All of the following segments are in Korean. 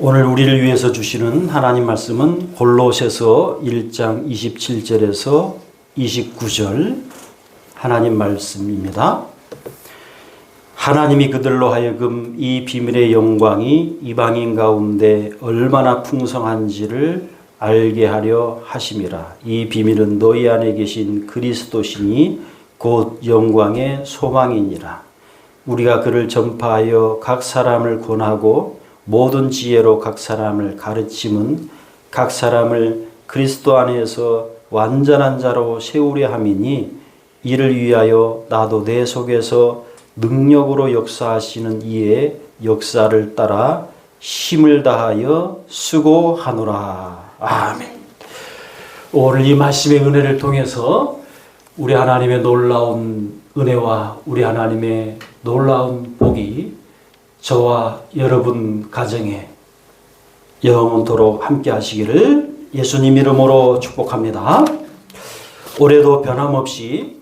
오늘 우리를 위해서 주시는 하나님 말씀은 골로새서 1장 27절에서 29절 하나님 말씀입니다. 하나님이 그들로 하여금 이 비밀의 영광이 이방인 가운데 얼마나 풍성한지를 알게 하려 하심이라. 이 비밀은 너희 안에 계신 그리스도시니 곧 영광의 소망이니라. 우리가 그를 전파하여 각 사람을 권하고 모든 지혜로 각 사람을 가르침은 각 사람을 그리스도 안에서 완전한 자로 세우려 함이니, 이를 위하여 나도 내 속에서 능력으로 역사하시는 이의 역사를 따라 힘을 다하여 수고하노라. 아멘. 오늘 이 말씀의 은혜를 통해서 우리 하나님의 놀라운 은혜와 우리 하나님의 놀라운 복이 저와 여러분 가정에 영원토록 함께 하시기를 예수님 이름으로 축복합니다. 올해도 변함없이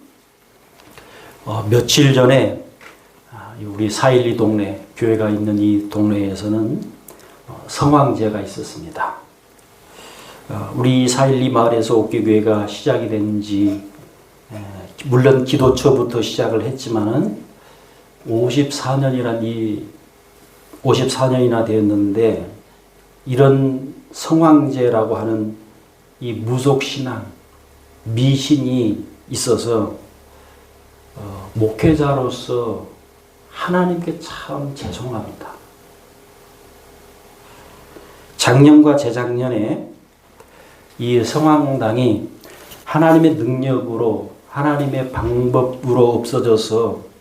며칠 전에 우리 412 동네, 교회가 있는 이 동네에서는 성황제가 있었습니다. 우리 412 마을에서 옥계교회가 시작이 된 지 물론 기도처부터 시작을 했지만은 54년이나 되었는데, 이런 성황제라고 하는 이 무속신앙, 미신이 있어서 목회자로서 하나님께 참 죄송합니다. 작년과 재작년에 이 성황당이 하나님의 능력으로, 하나님의 방법으로 없어져서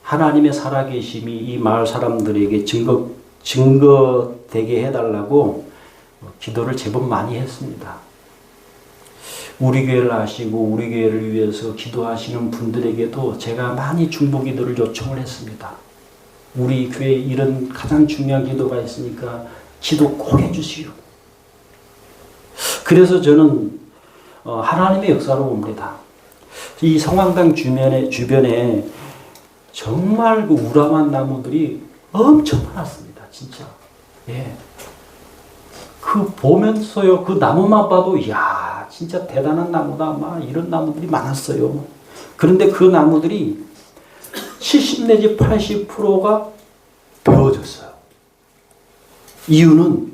하나님의 살아계심이 이 마을 사람들에게 증거되게 해달라고 기도를 제법 많이 했습니다. 우리 교회를 아시고 우리 교회를 위해서 기도하시는 분들에게도 제가 많이 중보 기도를 요청을 했습니다. 우리 교회에 이런 가장 중요한 기도가 있으니까 기도 꼭 해주시오. 그래서 저는 하나님의 역사로 봅니다. 이 성황당 주변에 정말 그 우람한 나무들이 엄청 많았습니다. 진짜. 예. 그 보면서요, 그 나무만 봐도, 이야, 진짜 대단한 나무다. 막 이런 나무들이 많았어요. 그런데 그 나무들이 70 내지 80%가 베어졌어요. 이유는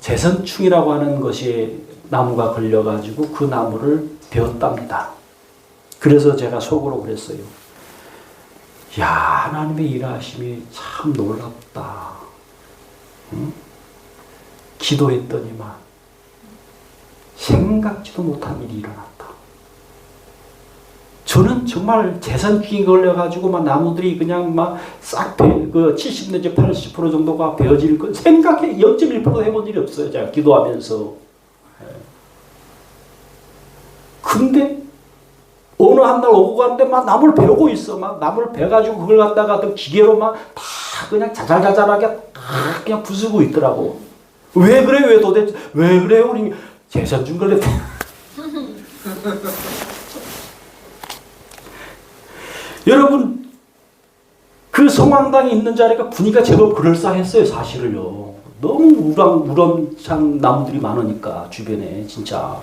재선충이라고 하는 것이 나무가 걸려가지고 그 나무를 베었답니다. 그래서 제가 속으로 그랬어요. 야, 하나님의 일하심이 참 놀랍다. 응? 기도했더니만 생각지도 못한 일이 일어났다. 저는 정말 재산증이 걸려가지고 막 나무들이 그냥 막 싹 그 70 내지 80% 정도가 베어질 거 생각해 0.1% 해본 일이 없어요. 제가 기도하면서. 근데 어느 한 날 오고 가는데 막 나무를 베고 있어. 막 나무를 베가지고 그걸 갖다가 또 기계로 막 다 그냥 자잘자잘하게 다 그냥 부수고 있더라고. 왜 그래? 왜 도대체? 왜 그래? 우리 재산증 걸렸대. 여러분, 그 성황당이 있는 자리가 분위기가 제법 그럴싸했어요. 사실을요. 너무 우렁찬 나무들이 많으니까 주변에 진짜.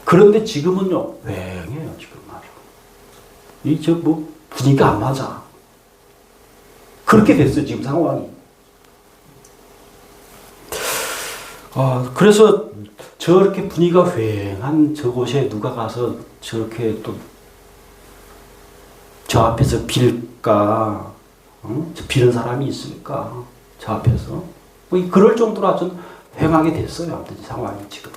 그런데 지금은요, 왱해요 지금. 분위기가 안 맞아. 그렇게 됐어요, 지금 상황이. 그래서 저렇게 분위기가 휑한 저곳에 누가 가서 저렇게 또 저 앞에서 빌까? 비는 사람이 있습니까? 저 앞에서. 그럴 정도로 아주 휑하게 됐어요, 아무튼 상황이 지금.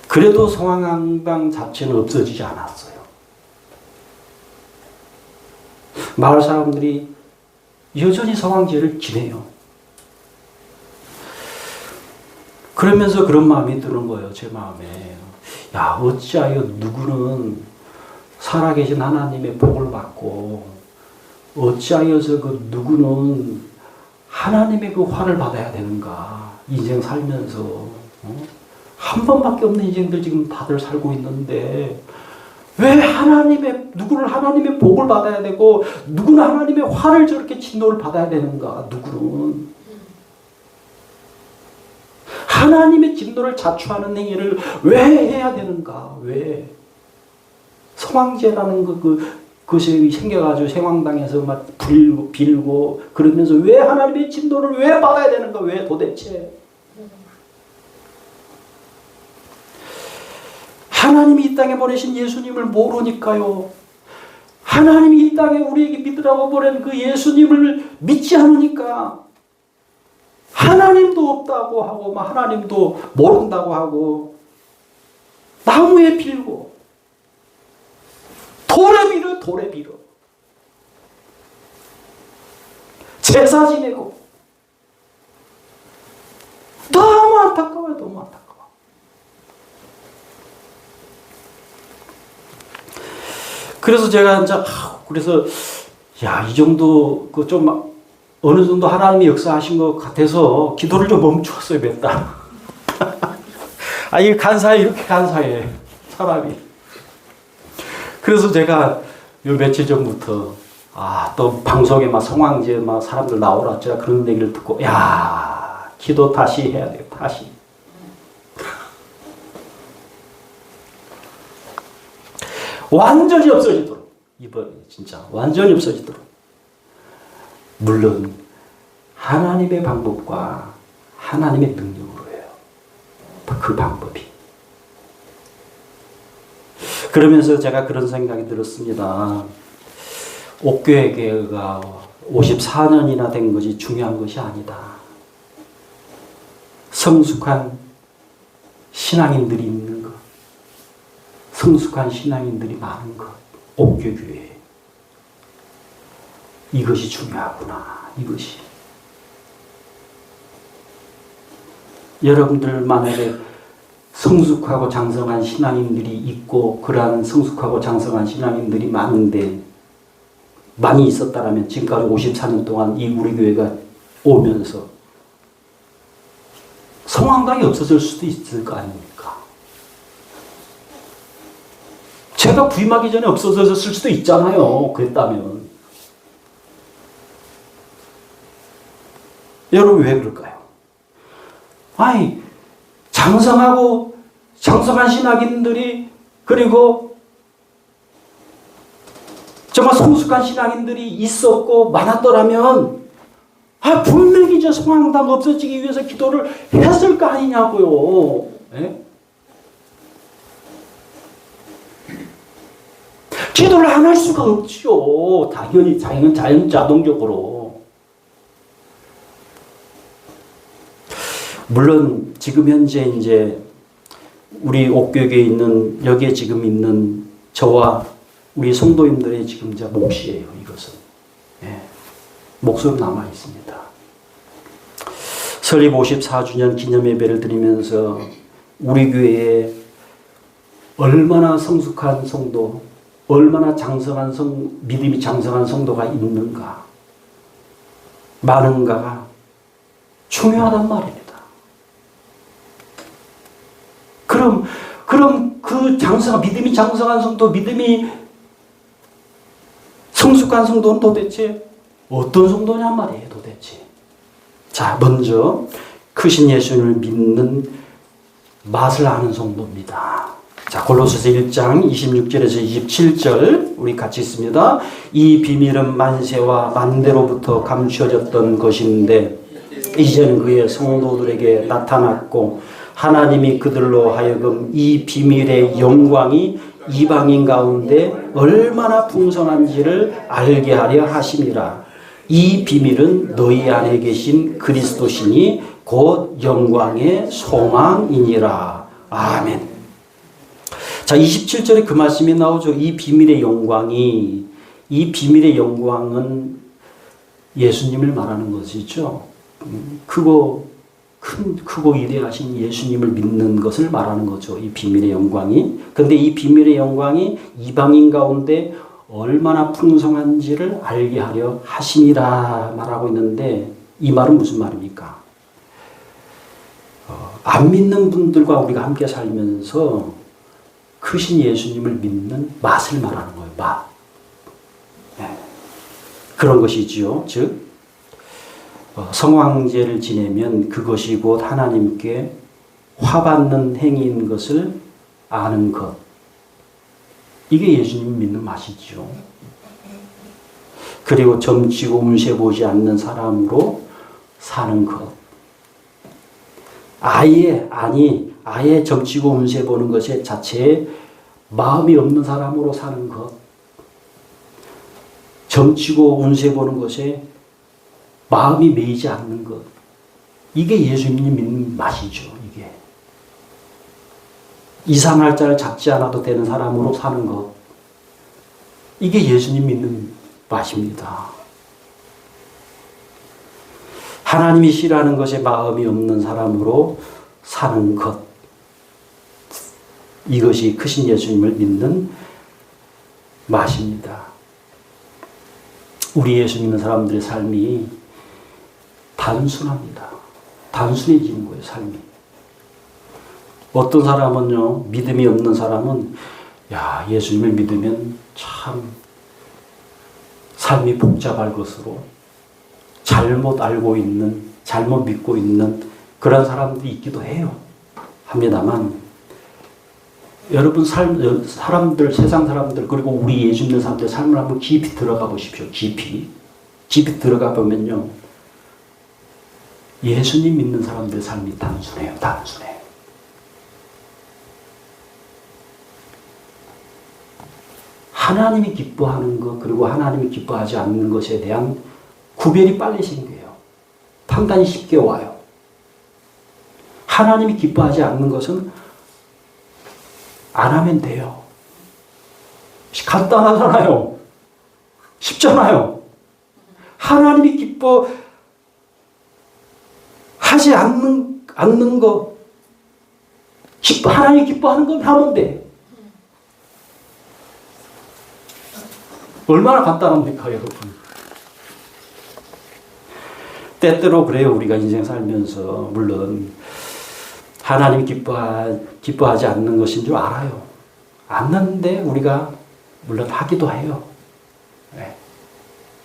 그래도 성황당 자체는 없어지지 않았어요. 마을 사람들이 여전히 성황제를 지내요. 그러면서 그런 마음이 드는 거예요, 제 마음에. 야, 어찌하여 누구는 살아계신 하나님의 복을 받고, 어찌하여서 그 누구는 하나님의 그 화를 받아야 되는가, 인생 살면서. 한 번밖에 없는 인생들 지금 다들 살고 있는데, 왜 누구는 하나님의 복을 받아야 되고, 누구는 하나님의 화를 저렇게 진노를 받아야 되는가, 누구는. 하나님의 진노를 자초하는 행위를 왜 해야 되는가? 왜? 성황제라는 그것이 생겨가지고 생황당에서 막 빌고 그러면서 왜 하나님의 진노를 왜 받아야 되는가? 왜 도대체? 하나님이 이 땅에 보내신 예수님을 모르니까요. 하나님이 이 땅에 우리에게 믿으라고 보낸 그 예수님을 믿지 않으니까 하나님도 없다고 하고 막 하나님도 모른다고 하고 나무에 빌고 돌에 빌어 제사 지내고 너무 안타까워요. 너무 안타까워. 그래서 제가 이제 그래서 이 정도 그 좀 어느 정도 하나님이 역사하신 것 같아서 기도를 좀 멈추었어요. 몇 달. 이게 간사해. 이렇게 간사해 사람이. 그래서 제가 요 며칠 전부터 또 방송에 막 성황제 막 사람들 나오라 제가 그런 얘기를 듣고 기도 다시 해야 돼요. 다시. 완전히 없어지도록. 이번에 진짜 완전히 없어지도록. 물론 하나님의 방법과 하나님의 능력으로 해요. 그 방법이. 그러면서 제가 그런 생각이 들었습니다. 옥교회가 54년이나 된 것이 중요한 것이 아니다. 성숙한 신앙인들이 있는 것. 성숙한 신앙인들이 많은 것. 옥교교회. 이것이 중요하구나. 이것이. 여러분들 만약에 성숙하고 장성한 신앙인들이 있고 그러한 성숙하고 장성한 신앙인들이 많이 있었다면 지금까지 54년 동안 이 우리 교회가 오면서 성황당이 없어질 수도 있을 거 아닙니까? 제가 부임하기 전에 없어졌을 수도 있잖아요. 그랬다면. 여러분 왜 그럴까요? 장성하고 장성한 신앙인들이 그리고 정말 성숙한 신앙인들이 있었고 많았더라면 분명히 저 성황당 없어지기 위해서 기도를 했을 거 아니냐고요. 예? 기도를 안 할 수가 없지요. 당연히 자동적으로. 물론 지금 현재 이제 우리 옥교계에 있는 여기에 지금 있는 저와 우리 성도님들의 지금 이제 몫이에요. 이것은 몫으로 남아 있습니다. 설립 54주년 기념 예배를 드리면서 우리 교회에 얼마나 성숙한 성도, 얼마나 장성한 믿음이 장성한 성도가 있는가, 많은가가 중요하단 말입니다. 그럼 그 믿음이 장성한 성도, 믿음이 성숙한 성도는 도대체 어떤 성도냔 말이에요, 도대체. 자, 먼저 크신 예수님을 믿는 맛을 아는 성도입니다. 자, 골로새서 1장 26절에서 27절 우리 같이 있습니다. 이 비밀은 만세와 만대로부터 감추어졌던 것인데 이제는 그의 성도들에게 나타났고 하나님이 그들로 하여금 이 비밀의 영광이 이방인 가운데 얼마나 풍성한지를 알게 하려 하심이라. 이 비밀은 너희 안에 계신 그리스도시니 곧 영광의 소망이니라. 아멘. 자, 27절에 그 말씀이 나오죠. 이 비밀의 영광은 예수님을 말하는 것이죠. 크고 위대하신 예수님을 믿는 것을 말하는 거죠. 이 비밀의 영광이. 근데 이 비밀의 영광이 이방인 가운데 얼마나 풍성한지를 알게 하려 하심이라 말하고 있는데 이 말은 무슨 말입니까? 안 믿는 분들과 우리가 함께 살면서 크신 예수님을 믿는 맛을 말하는 거예요. 맛. 그런 것이지요. 즉 성황제를 지내면 그것이 곧 하나님께 화받는 행위인 것을 아는 것. 이게 예수님 믿는 맛이죠. 그리고 점치고 운세 보지 않는 사람으로 사는 것. 아예 점치고 운세 보는 것에 자체에 마음이 없는 사람으로 사는 것. 점치고 운세 보는 것에 마음이 매이지 않는 것. 이게 예수님 믿는 맛이죠. 이게. 이상할 자를 잡지 않아도 되는 사람으로 사는 것. 이게 예수님 믿는 맛입니다. 하나님이 싫어하는 것에 마음이 없는 사람으로 사는 것. 이것이 크신 예수님을 믿는 맛입니다. 우리 예수 믿는 사람들의 삶이 단순합니다. 단순해지는 거예요, 삶이. 어떤 사람은요, 믿음이 없는 사람은, 야, 예수님을 믿으면 참 삶이 복잡할 것으로 잘못 알고 있는, 잘못 믿고 있는 그런 사람들이 있기도 해요. 합니다만, 여러분 사람들, 세상 사람들, 그리고 우리 예수 믿는 사람들 삶을 한번 깊이 들어가 보십시오. 깊이 들어가 보면요, 예수님 믿는 사람들의 삶이 단순해요. 단순해. 하나님이 기뻐하는 것, 그리고 하나님이 기뻐하지 않는 것에 대한 구별이 빨리 생겨요. 판단이 쉽게 와요. 하나님이 기뻐하지 않는 것은 안 하면 돼요. 간단하잖아요. 쉽잖아요. 하나님이 기뻐하지 않는 거, 하나님이 기뻐하는 건 하면 돼. 얼마나 간단합니까, 여러분? 때때로 그래요. 우리가 인생 살면서 물론 하나님이 기뻐하지 않는 것인 줄 알아요. 않는데 우리가 물론 하기도 해요. 네.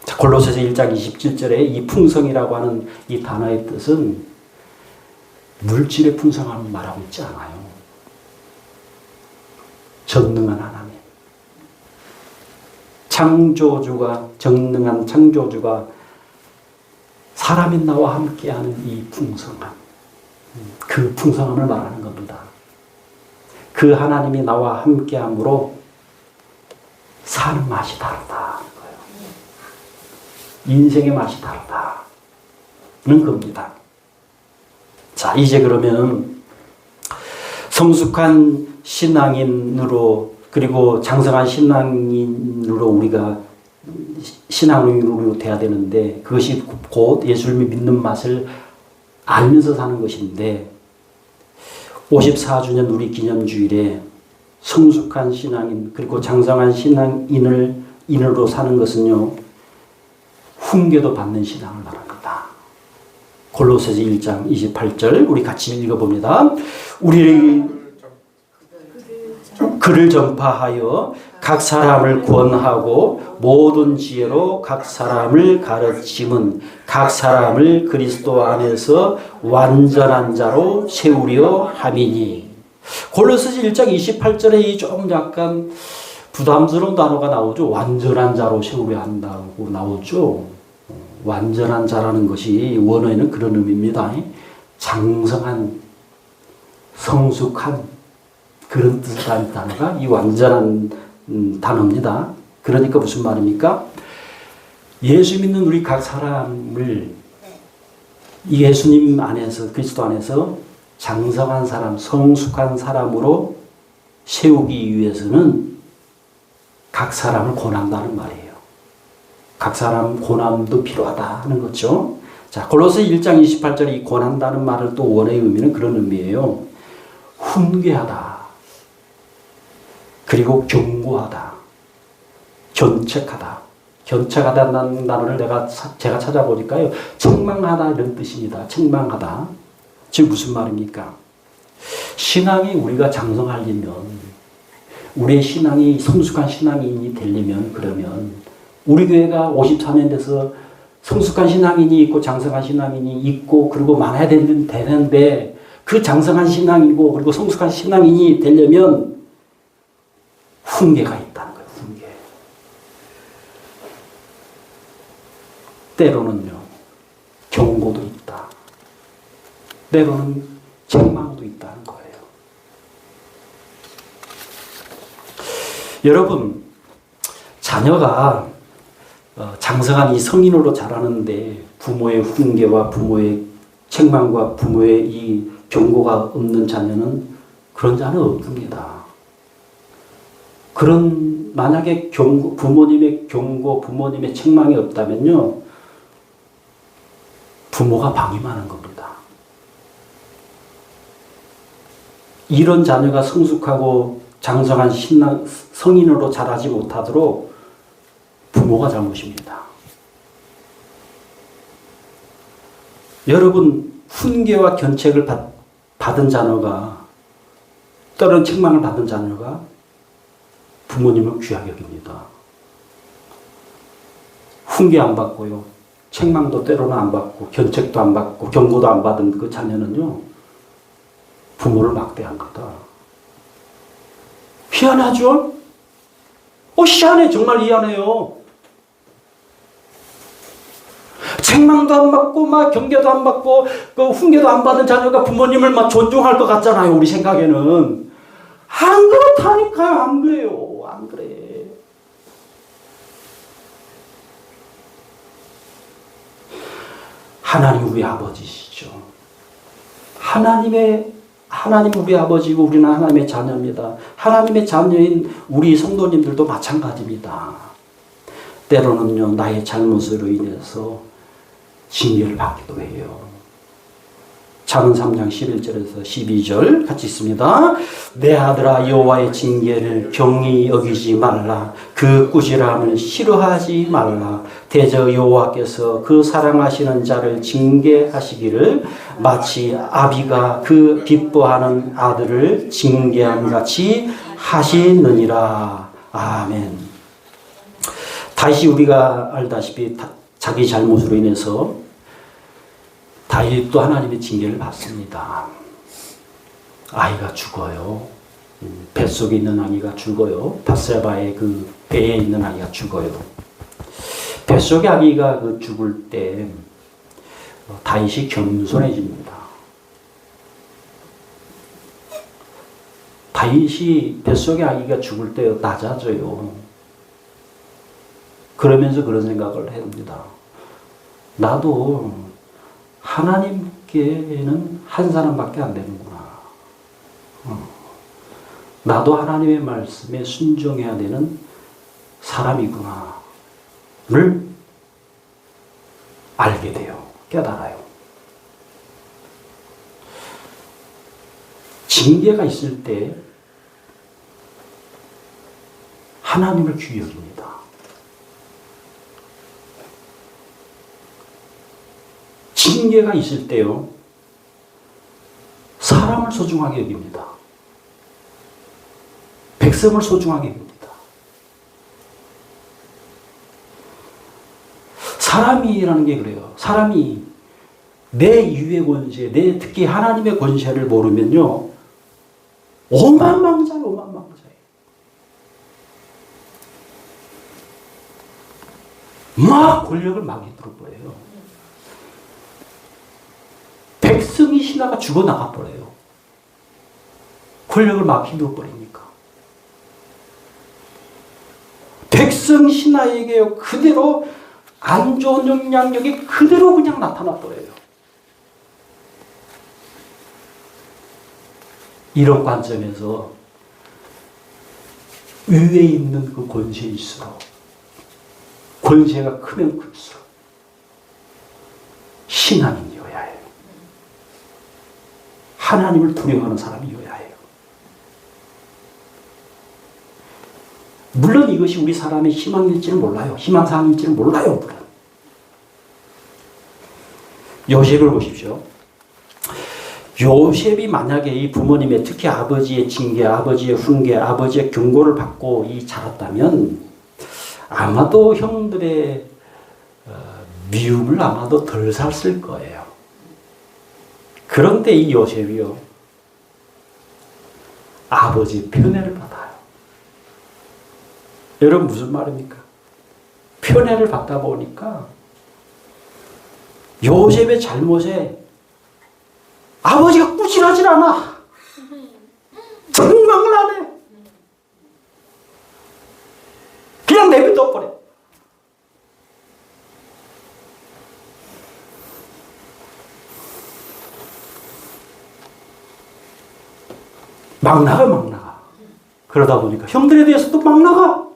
자, 골로새서 1장 27절에 이 풍성이라고 하는 이 단어의 뜻은 물질의 풍성함을 말하고 있지 않아요. 전능한 하나님. 전능한 창조주가 사람인 나와 함께하는 이 풍성함. 그 풍성함을 말하는 겁니다. 그 하나님이 나와 함께함으로 사는 맛이 다르다는 거예요. 인생의 맛이 다르다는 겁니다. 자, 이제 그러면 성숙한 신앙인으로, 그리고 장성한 신앙인으로 우리가 신앙인으로 돼야 되는데, 그것이 곧 예수님이 믿는 맛을 알면서 사는 것인데, 54주년 우리 기념주일에 성숙한 신앙인, 그리고 장성한 신앙인으로 사는 것은요, 훈계도 받는 신앙을 말합니다. 골로새서 1장 28절 우리 같이 읽어봅니다. 우리 그를 전파하여 각 사람을 구원하고 모든 지혜로 각 사람을 가르침은 각 사람을 그리스도 안에서 완전한 자로 세우려 함이니. 골로새서 1장 28절에 이 좀 약간 부담스러운 단어가 나오죠. 완전한 자로 세우려 한다고 나오죠. 완전한 자라는 것이 원어에는 그런 의미입니다. 장성한, 성숙한, 그런 뜻을 가진 단어가 이 완전한 단어입니다. 그러니까 무슨 말입니까? 예수 믿는 우리 각 사람을 이 예수님 안에서, 그리스도 안에서 장성한 사람, 성숙한 사람으로 세우기 위해서는 각 사람을 권한다는 말이에요. 각 사람 권함도 필요하다는 거죠. 자, 골로새 1장 28절에 이 권한다는 말을 또 원어의 의미는 그런 의미예요. 훈계하다. 그리고 경고하다. 견책하다. 견책하다는 단어를 제가 찾아보니까요, 책망하다 이런 뜻입니다. 책망하다. 즉 무슨 말입니까? 신앙이 우리가 장성하려면, 우리의 신앙이 성숙한 신앙인이 되려면, 그러면 우리 교회가 54년 돼서 성숙한 신앙인이 있고 장성한 신앙인이 있고 그리고 많아야 되는데 그 장성한 신앙이고 그리고 성숙한 신앙인이 되려면 훈계가 있다는 거예요. 훈계. 때로는요 경고도 있다. 때로는 책망도 있다는 거예요. 여러분, 자녀가 장성한 이 성인으로 자라는데 부모의 훈계와 부모의 책망과 부모의 이 경고가 없는 자녀는 그런 자는 없습니다. 그런 만약에 부모님의 경고, 부모님의 책망이 없다면요 부모가 방임하는 겁니다. 이런 자녀가 성숙하고 장성한 성인으로 자라지 못하도록 부모가 잘못입니다. 여러분, 훈계와 견책을 받은 자녀가, 또는 책망을 받은 자녀가 부모님을 귀하게 여깁니다. 훈계 안 받고요, 책망도 때로는 안 받고, 견책도 안 받고, 경고도 안 받은 그 자녀는요, 부모를 막대합니다. 희한하죠? 희한해. 정말 희한해요. 책망도 안 받고, 막 경계도 안 받고, 그 훈계도 안 받은 자녀가 부모님을 막 존중할 것 같잖아요. 우리 생각에는. 안 그렇다니까요. 안 그래요. 안 그래. 하나님 우리 아버지시죠. 하나님 우리 아버지고 우리는 하나님의 자녀입니다. 하나님의 자녀인 우리 성도님들도 마찬가지입니다. 때로는요 나의 잘못으로 인해서 징계를 받기도 해요. 잠언 3장 11절에서 12절 같이 있습니다. 내 아들아 여호와의 징계를 경히 여기지 말라. 그 꾸지람을 싫어하지 말라. 대저 여호와께서 그 사랑하시는 자를 징계하시기를 마치 아비가 그 기뻐하는 아들을 징계함 같이 하시느니라. 아멘. 다시 우리가 알다시피 자기 잘못으로 인해서 다윗도 하나님의 징계를 받습니다. 아이가 죽어요. 뱃속에 있는 아기가 죽어요. 밧세바의 그 배에 있는 아기가 죽어요. 뱃속의 아기가 그 죽을 때 다윗이 겸손해집니다. 다윗이 뱃속의 아기가 죽을 때 낮아져요. 그러면서 그런 생각을 해봅니다. 나도 하나님께는 한 사람밖에 안 되는구나. 나도 하나님의 말씀에 순종해야 되는 사람이구나를 알게 돼요. 깨달아요. 징계가 있을 때 하나님을 귀히 여깁니다. 징계가 있을 때요, 사람을 소중하게 여깁니다. 백성을 소중하게 여깁니다. 사람이라는 게 그래요. 사람이 내 이유의 권세, 특히 하나님의 권세를 모르면요, 오만망자예요, 오만망자예요. 막 권력을 막 이끌어버려요. 백성이 신하가 죽어나가 버려요. 권력을 막 휘둘러버리니까. 백성 신하에게 그대로 안 좋은 영향력이 그대로 그냥 나타나 버려요. 이런 관점에서 위에 있는 그 권세일수록, 권세가 크면 클수록 신앙인이어야 해요. 하나님을 두려워하는 사람이어야 해요. 물론 이것이 우리 사람의 희망일지는 몰라요. 희망사항일지는 몰라요. 물론. 요셉을 보십시오. 요셉이 만약에 이 부모님의, 특히 아버지의 징계, 아버지의 훈계, 아버지의 경고를 받고 자랐다면 아마도 형들의 미움을 아마도 덜 샀을 거예요. 그런데 이 요셉이요, 아버지 편애를 받아요. 여러분 무슨 말입니까? 편애를 받다 보니까 요셉의 잘못에 아버지가 꾸짖하질 않아. 정망을 안 해. 그냥 내버려 버려. 막 나가, 막 나가. 그러다 보니까 형들에 대해서도 막 나가.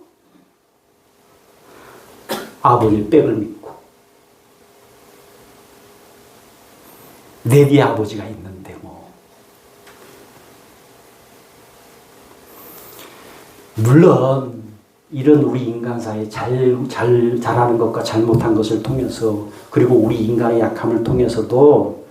아버지 백을 믿고. 내 뒤에 아버지가 있는데 뭐. 물론 이런 우리 인간사에 잘하는 것과 잘못한 것을 통해서, 그리고 우리 인간의 약함을 통해서도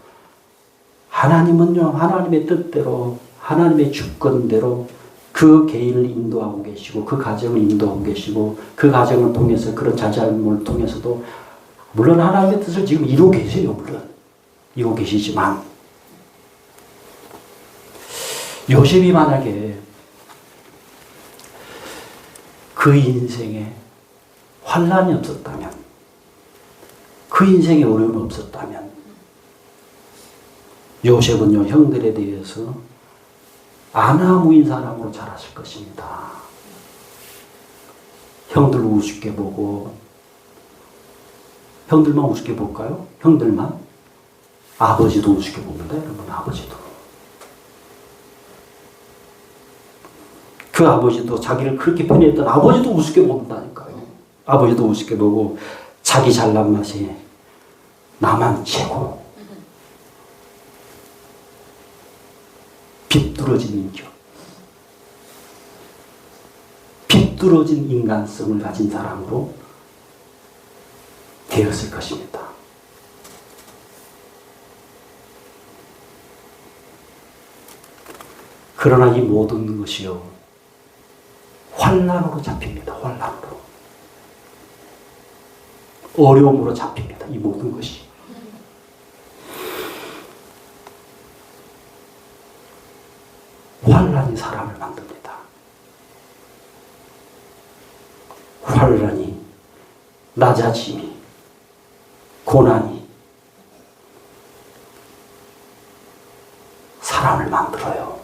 하나님은요, 하나님의 뜻대로, 하나님의 주권대로 그 개인을 인도하고 계시고, 그 가정을 인도하고 계시고, 그 가정을 통해서, 그런 자잘함을 통해서도 물론 하나님의 뜻을 지금 이루고 계세요. 물론 이루고 계시지만, 요셉이 만약에 그 인생에 환난이 없었다면, 그 인생에 어려움이 없었다면, 요셉은요, 형들에 대해서 아나무인 사람으로 자랐을 것입니다. 형들 우습게 보고, 형들만 우습게 볼까요? 형들만? 아버지도 우습게 봅니다, 여러분. 아버지도. 그 아버지도, 자기를 그렇게 편애했던 아버지도 우습게 본다니까요. 아버지도 우습게 보고, 자기 잘난 맛이 나만 최고. 비뚤어진 인격, 비뚤어진 인간성을 가진 사람으로 되었을 것입니다. 그러나 이 모든 것이요, 환난으로 잡힙니다. 환난으로. 어려움으로 잡힙니다. 이 모든 것이. 환난이 사람을 만듭니다. 환난이, 낮아짐이, 고난이 사람을 만들어요.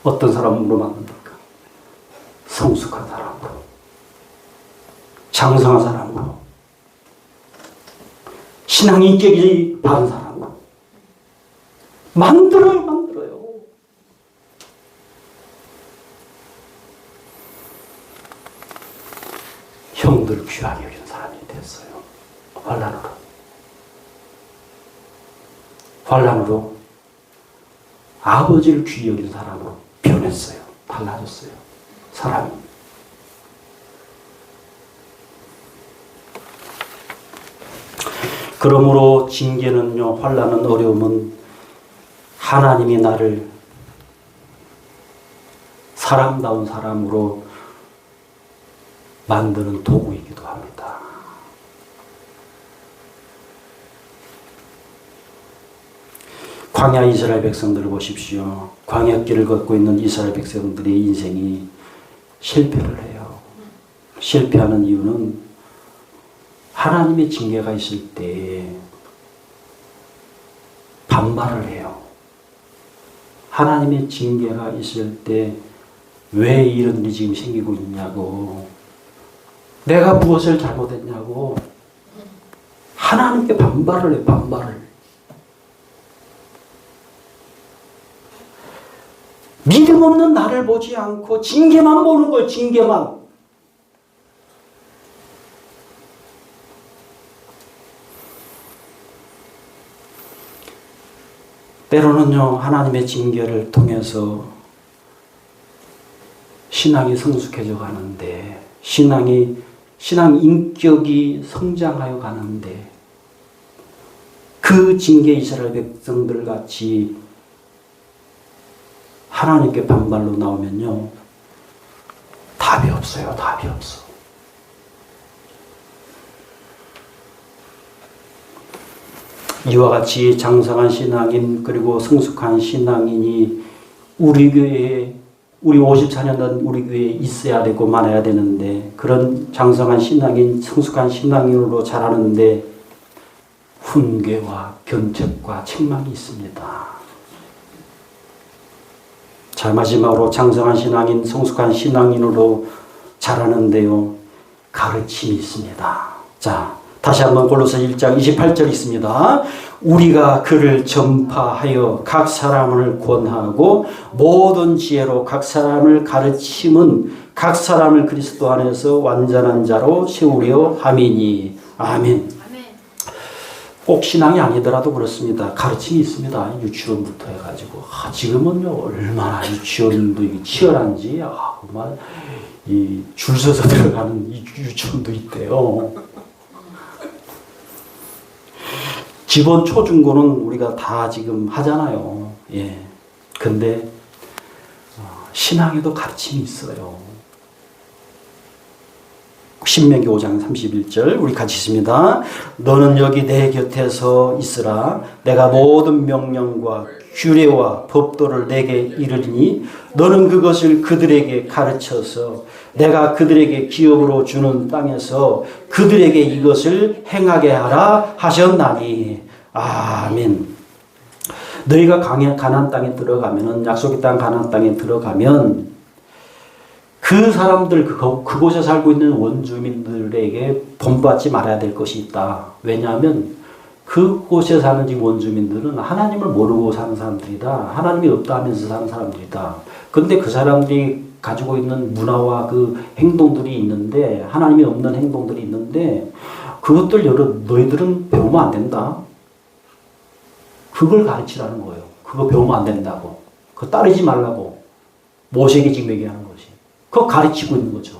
어떤 사람으로 만듭니까? 성숙한 사람으로, 장성한 사람으로, 신앙 인격이 바른 사람으로 만들어요. 형들 귀하게 여기는 사람이 됐어요. 환난으로. 환난으로 아버지를 귀히 여기는 사람으로 변했어요. 달라졌어요. 사람이. 그러므로 징계는요, 환난은, 어려움은 하나님이 나를 사람다운 사람으로 만드는 도구이기도 합니다. 광야 이스라엘 백성들을 보십시오. 광야길을 걷고 있는 이스라엘 백성들의 인생이 실패를 해요. 실패하는 이유는 하나님의 징계가 있을 때 반발을 해요. 하나님의 징계가 있을 때 왜 이런 일이 지금 생기고 있냐고, 내가 무엇을 잘못했냐고 하나님께 반발을 해요. 반발을. 믿음 없는 나를 보지 않고 징계만 보는 거예요. 징계만. 때로는요, 하나님의 징계를 통해서 신앙이 성숙해져 가는데, 신앙 인격이 성장하여 가는데, 그 징계 이스라엘 백성들 같이 하나님께 반발로 나오면요, 답이 없어요. 답이 없어. 이와 같이 장성한 신앙인 그리고 성숙한 신앙인이 우리 교회에 우리 54년 우리 교회에 있어야 되고 많아야 되는데 그런 장성한 신앙인 성숙한 신앙인으로 자라는데 훈계와 견책과 책망이 있습니다. 자, 마지막으로 장성한 신앙인 성숙한 신앙인으로 자라는데요 가르침이 있습니다. 자, 다시 한번 골로새 1장 28절 있습니다. 우리가 그를 전파하여 각 사람을 권하고 모든 지혜로 각 사람을 가르침은 각 사람을 그리스도 안에서 완전한 자로 세우려 함이니. 아멘. 꼭 신앙이 아니더라도 그렇습니다. 가르침이 있습니다. 유치원부터 해가지고 지금은요 얼마나 유치원도 치열한지 정말 이 줄 서서 들어가는 이 유치원도 있대요. 기본 초중고는 우리가 다 지금 하잖아요. 예. 근데 신앙에도 가르침이 있어요. 신명기 5장 31절 우리 같이 있습니다. 너는 여기 내 곁에서 있으라. 내가 모든 명령과 규례와 법도를 내게 이르리니 너는 그것을 그들에게 가르쳐서 내가 그들에게 기업으로 주는 땅에서 그들에게 이것을 행하게 하라 하셨나니. 아멘. 너희가 가나안 땅에 들어가면은 약속의 땅 가나안 땅에 들어가면 그 사람들 그곳에 살고 있는 원주민들에게 본받지 말아야 될 것이 있다. 왜냐하면 그곳에 사는 원주민들은 하나님을 모르고 사는 사람들이다. 하나님이 없다 하면서 사는 사람들이다. 그런데 그 사람들이 가지고 있는 문화와 그 행동들이 있는데 하나님이 없는 행동들이 있는데 그것들 너희들은 배우면 안 된다. 그걸 가르치라는 거예요. 그거 배우면 안 된다고. 그거 따르지 말라고. 모세에게 지금 얘기하는 것이. 그거 가르치고 있는 거죠.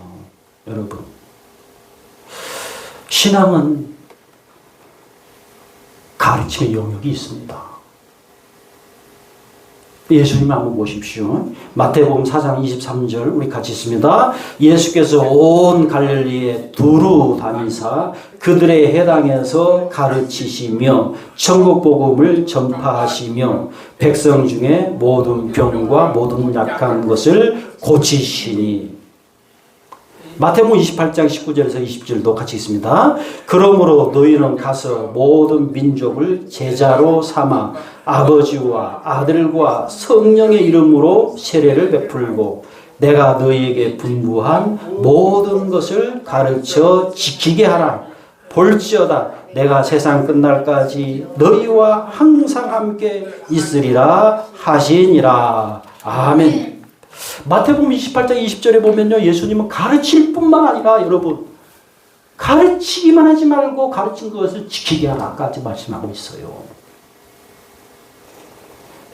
여러분. 신앙은 가르침의 영역이 있습니다. 예수님 한번 보십시오. 마태복음 4장 23절 우리 같이 있습니다. 예수께서 온 갈릴리에 두루 다니사 그들의 회당에서 가르치시며 천국 복음을 전파하시며 백성 중에 모든 병과 모든 약한 것을 고치시니. 마태복음 28장 19절에서 20절도 같이 있습니다. 그러므로 너희는 가서 모든 민족을 제자로 삼아 아버지와 아들과 성령의 이름으로 세례를 베풀고 내가 너희에게 분부한 모든 것을 가르쳐 지키게 하라. 볼지어다 내가 세상 끝날까지 너희와 항상 함께 있으리라 하시니라. 아멘. 마태복음 28장 20절에 보면요, 예수님은 가르칠 뿐만 아니라 여러분 가르치기만 하지 말고 가르친 것을 지키게 하라까지 말씀하고 있어요.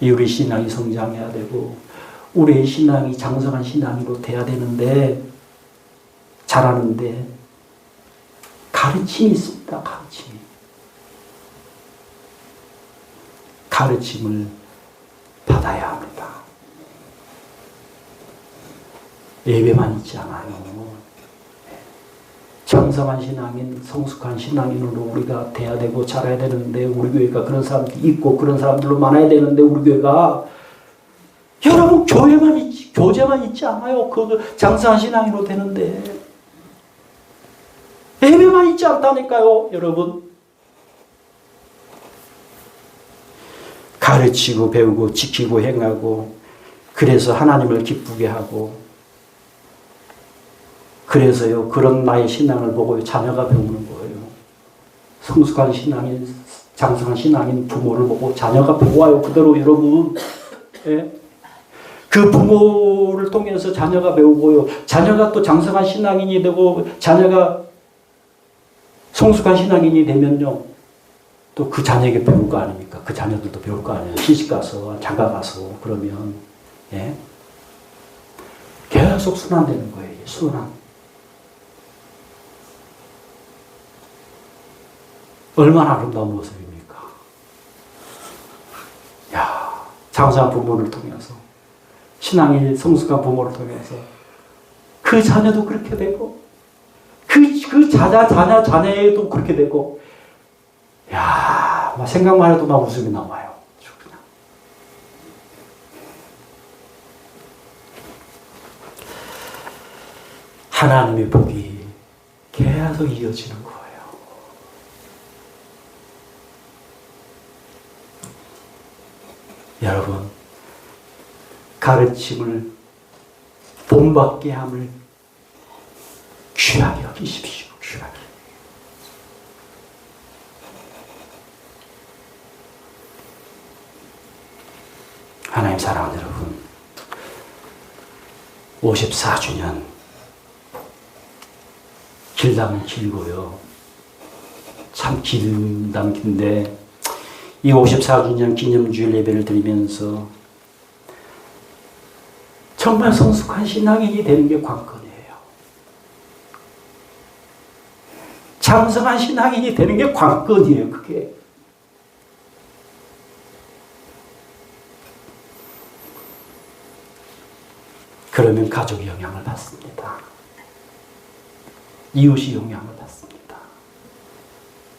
우리 신앙이 성장해야 되고 우리의 신앙이 장성한 신앙으로 돼야 되는데 자라는데 가르침이 있습니다. 가르침을 받아야 합니다. 예배만 있지 않아요. 장성한 신앙인, 성숙한 신앙인으로 우리가 돼야 되고 자라야 되는데 우리 교회가 그런 사람들이 있고 그런 사람들로 많아야 되는데 우리 교회가 여러분 교제만 있지 않아요. 그 장성한 신앙인으로 되는데 예배만 있지 않다니까요. 여러분 가르치고 배우고 지키고 행하고 그래서 하나님을 기쁘게 하고 그래서요, 그런 나의 신앙을 보고 자녀가 배우는 거예요. 성숙한 신앙인, 장성한 신앙인 부모를 보고 자녀가 배워요. 그대로 여러분. 예? 그 부모를 통해서 자녀가 배우고요. 자녀가 또 장성한 신앙인이 되고 자녀가 성숙한 신앙인이 되면요. 또 그 자녀에게 배울 거 아닙니까? 그 자녀들도 배울 거 아니에요. 시집 가서, 장가 가서 그러면 예? 계속 순환되는 거예요. 순환. 얼마나 아름다운 모습입니까? 야, 장성한 부모를 통해서, 신앙이 성숙한 부모를 통해서, 그 자녀도 그렇게 되고, 그 자녀도 그렇게 되고, 야, 막 생각만 해도 막 웃음이 나와요. 그냥. 하나님의 복이 계속 이어지는 거예요. 여러분, 가르침을 본받게 함을 귀하게 여기십시오. 귀하게. 하나님 사랑하는 여러분, 54주년 길다면 길고요. 참 길다면 긴데 이 54주년 기념주일 예배를 드리면서 정말 성숙한 신앙인이 되는 게 관건이에요. 장성한 신앙인이 되는 게 관건이에요. 그게. 그러면 가족이 영향을 받습니다. 이웃이 영향을 받습니다.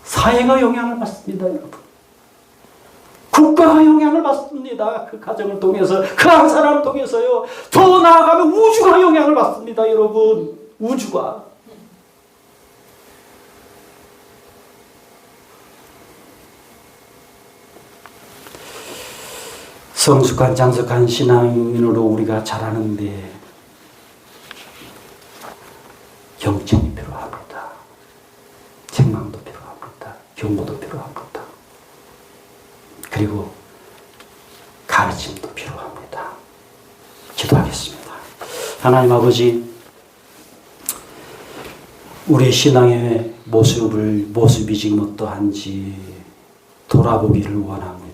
사회가 영향을 받습니다, 여러분. 국가가 영향을 받습니다. 그 가정을 통해서, 그 한 사람을 통해서요. 더 나아가면 우주가 영향을 받습니다, 여러분. 우주가. 성숙한 장성한 신앙인으로 우리가 자라는데 경청이 필요합니다. 책망도 필요합니다. 경고도 필요합니다. 그리고 가르침도 필요합니다. 기도하겠습니다. 하나님 아버지, 우리 신앙의 모습이 지금 어떠한지 돌아보기를 원합니다.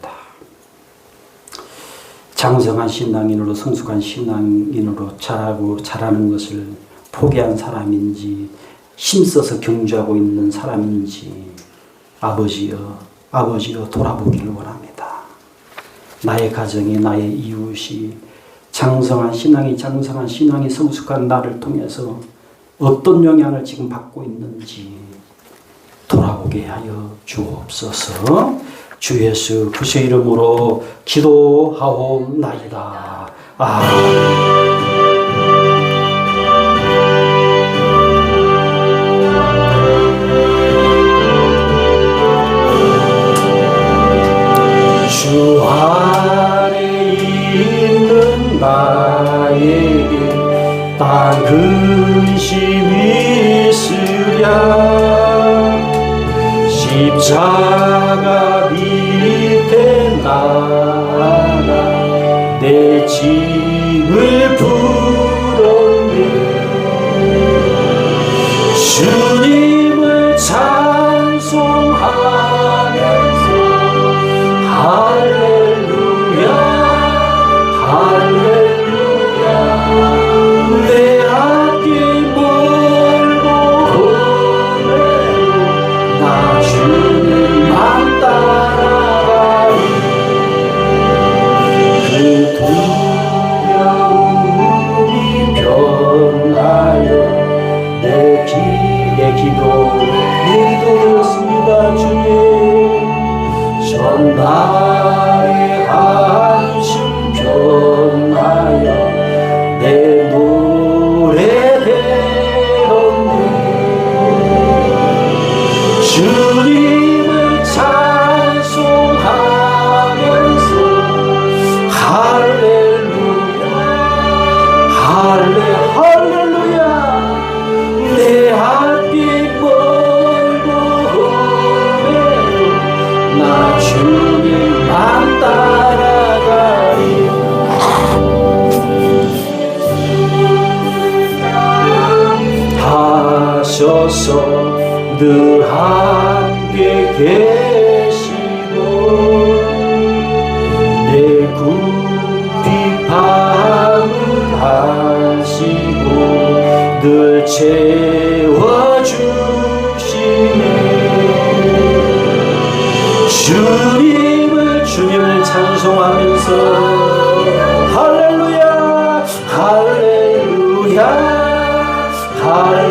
장성한 신앙인으로, 성숙한 신앙인으로 자라는 것을 포기한 사람인지, 힘써서 경주하고 있는 사람인지, 아버지여 돌아보기를 원합니다. 나의 가정이, 나의 이웃이 장성한 신앙이 성숙한 나를 통해서 어떤 영향을 지금 받고 있는지 돌아보게 하여 주옵소서. 주 예수 그리스도의 이름으로 기도하옵나이다. 아멘. 주 안에 있는 나에게 딴 근심이 있으랴. 십자가 밑에 나가 내 짐을 풀었네. 주님을 찬송하면서 할렐루야 할렐루야. 내 앞길 멀고 험해도 나 주님만 따라가리. 그 두려움이 변하여 내 기도 들었습니다. 주님 전 나의 한숨 변하여 내 노래 되었네. 주님을 찬송하면서 할렐루야 할렐루야. 내 앞길 멀고 험해도 나 주님만 따라가리. 하셔서 늘 함께 계시고 내 궁핍함을 하시고 늘 채워주시네. 주님을 찬송하면서 할렐루야 할렐루야 할렐루야.